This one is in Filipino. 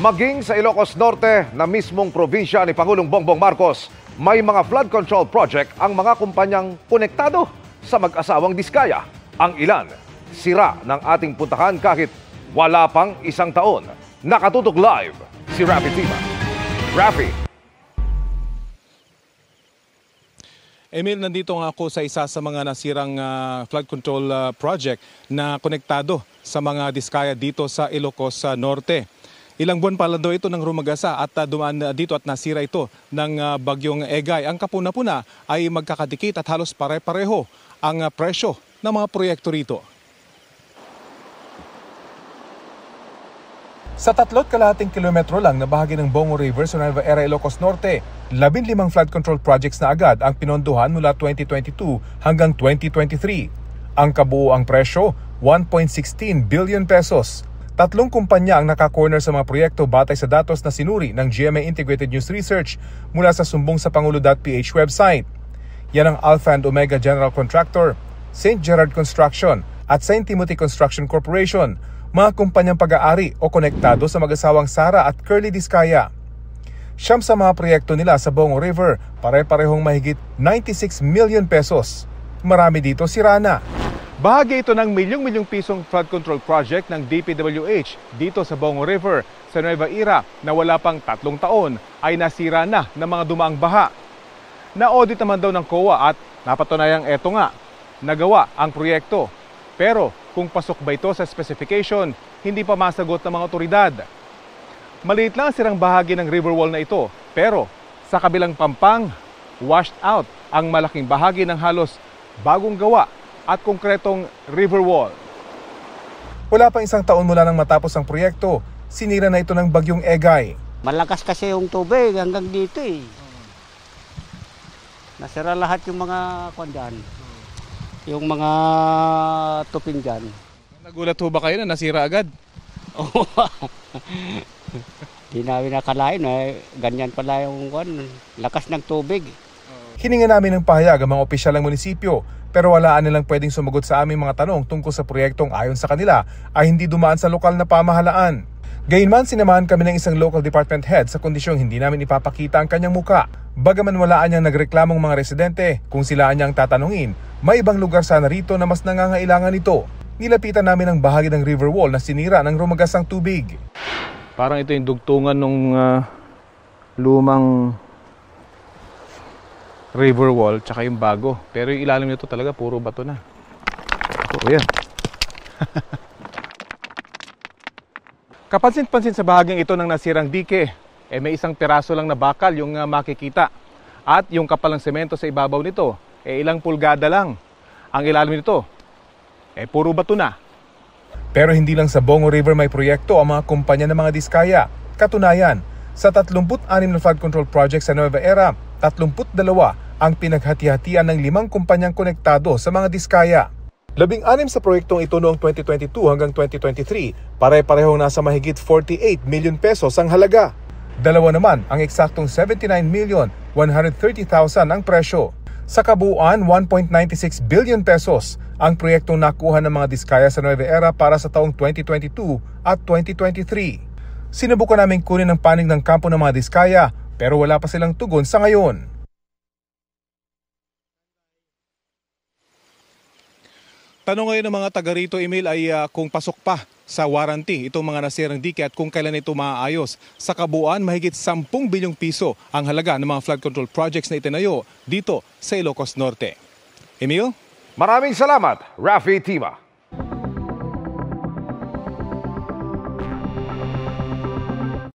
Maging sa Ilocos Norte na mismong probinsya ni Pangulong Bongbong Marcos, may mga flood control project ang mga kumpanyang konektado sa mag-asawang Diskaya. Ang ilan, sira ng ating puntahan kahit wala pang isang taon. Nakatutok live si Rafi Tima. Rafi. Emil, nandito nga ako sa isa sa mga nasirang flood control project na konektado sa mga Diskaya dito sa Ilocos Norte. Ilang buwan pala daw ito nang rumagasa at dumaan dito at nasira ito ng bagyong Egay. Ang kapuna-puna ay magkakadikit at halos pare-pareho ang presyo ng mga proyekto rito. Sa 3.5 kilometro lang na bahagi ng Bongo River sa Nueva Ecija, Ilocos Norte, 15 flood control projects na agad ang pinondohan mula 2022 hanggang 2023. Ang kabuuang presyo, 1.16 billion pesos. 3 kumpanya ang naka-corner sa mga proyekto batay sa datos na sinuri ng GMA Integrated News Research mula sa sumbongsapangulo.ph website. Yan ang Alpha and Omega General Contractor, St. Gerard Construction at St. Timothy Construction Corporation, mga kumpanyang pag-aari o konektado sa mag-asawang Sara at Curly Diskaya. Siyam sa mga proyekto nila sa Bongo River, pare-parehong mahigit 96 million pesos. Marami dito sira na. Bahagi ito ng milyong-milyong pisong flood control project ng DPWH dito sa Bongo River sa Nueva Ecija na wala pang 3 taon ay nasira na ng mga dumaang baha. Na-audit naman daw ng COA at napatunayang eto nga, nagawa ang proyekto. Pero kung pasok ba ito sa specification, hindi pa masagot ng mga otoridad. Maliit lang ang sirang bahagi ng river wall na ito, pero sa kabilang pampang, washed out ang malaking bahagi ng halos bagong gawa at konkretong river wall. Wala pang isang taon mula nang matapos ang proyekto, sinira na ito ng bagyong Egay. Malakas kasi yung tubig hanggang dito eh. Nasira lahat yung mga kondyan. Yung mga tupin dyan. Nagulat ho ba kayo na nasira agad? Oo. Di namin nakalain ganyan pala yung lakas ng tubig. Hininga namin ng pahayag ang mga opisyal ng munisipyo, pero walaan nilang pwedeng sumagot sa aming mga tanong tungkol sa proyektong ayon sa kanila ay hindi dumaan sa lokal na pamahalaan. Gayunman, sinamahan kami ng isang local department head sa kondisyong hindi namin ipapakita ang kanyang muka. Bagaman walaan niyang nagreklamong mga residente, kung sila niyang tatanungin, may ibang lugar sana rito na mas nangangailangan nito. Nilapitan namin ang bahagi ng river wall na sinira ng rumagasang tubig. Parang ito yung dugtungan ng lumang river wall tsaka yung bago. Pero yung ilalim nito talaga puro bato na. O yan. Kapansin-pansin sa bahaging ito ng nasirang dike, may isang piraso lang na bakal yung makikita. At yung kapal ng semento sa ibabaw nito, ilang pulgada lang. Ang ilalim nito, puro bato na. Pero hindi lang sa Bongo River may proyekto ang mga kumpanya ng mga Diskaya. Katunayan, sa 36 na flood control projects sa Nueva Ecija, 32 ang pinaghati-hatian ng 5 kumpanyang konektado sa mga Diskaya. 16 sa proyektong ito noong 2022 hanggang 2023, pare-parehong nasa mahigit 48 million pesos ang halaga. 2 naman ang eksaktong 79,130,000 ang presyo. Sa kabuuan, 1.96 billion pesos ang proyektong nakuha ng mga Diskaya sa Nueva Ecija para sa taong 2022 at 2023. Sinubukan namin kunin ang panig ng kampo ng mga Diskaya pero wala pa silang tugon sa ngayon. Tanong ngayon ng mga taga rito, Emil, ay kung pasok pa sa warranty itong mga nasirang dike at kung kailan ito maaayos. Sa kabuuan, mahigit 10 bilyong piso ang halaga ng mga flood control projects na itinayo dito sa Ilocos Norte. Emil? Maraming salamat, Rafi Tima.